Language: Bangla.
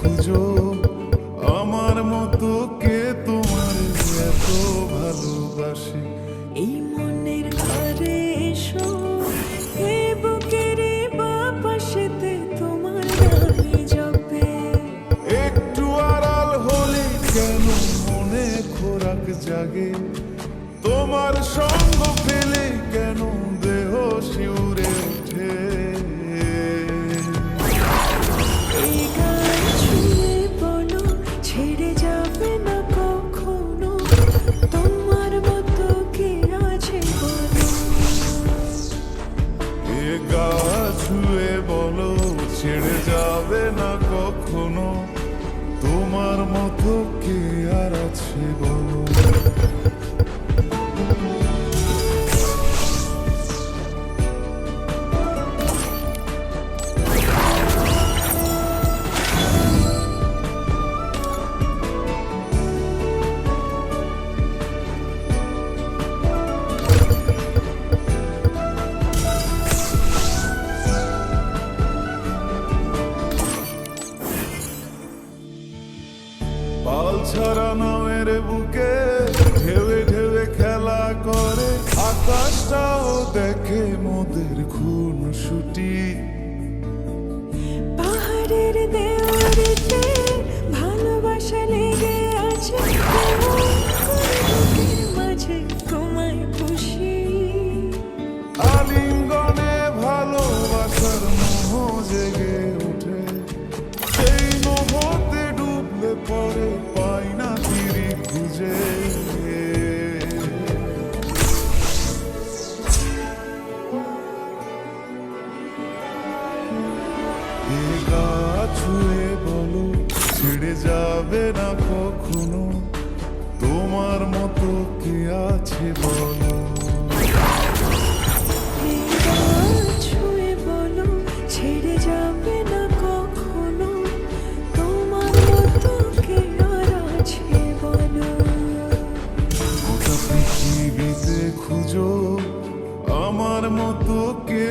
খুঁজো, আমার মতো কে তোমার এত ভালোবাসে। এই মনের ঘরে এসো, এ বুকের বাপাশেতে তোমার নামই জপে। একটু আড়াল হলে কেন মনে খোরাক জাগে, তোমার সঙ্গ পেলে কেন দেহ শিউরে ওঠে। এই গান ছুঁয়ে বলো, ছেড়ে যাবে না কখনো, তোমার মতো কে আছে বলো। এ গা ছুঁয়ে বলো, ছেড়ে যাবে না কখনো, তোমার মতো কে আর আছে বলো। পাল ছাড়া নামের বুকে ঢেউে ঢেউে খেলা করে, আকাশটাও দেখে মোদের খুন ছুটি। পাহাড়ের দেওয়ারিতে ভালোবাসা লেগে আছে, বুকের মাঝে তোমায় খুশি। আলিঙ্গনে ভালোবাসার মোহ জেগে ওঠে, সেই মোহতে ডুবলে পরে পাই না তীরে খুঁজে। এ গা ছুঁয়ে বলো, ছেড়ে যাবে না কখনো, তোমার মতো কে আছে বলো। এই গান ছুঁয়ে বলো, ছেড়ে যাবে না কখনো, তোমার মতো কে আর আছে বলো। গোটা পৃথিবীতে খুঁজো, আমার মতো কে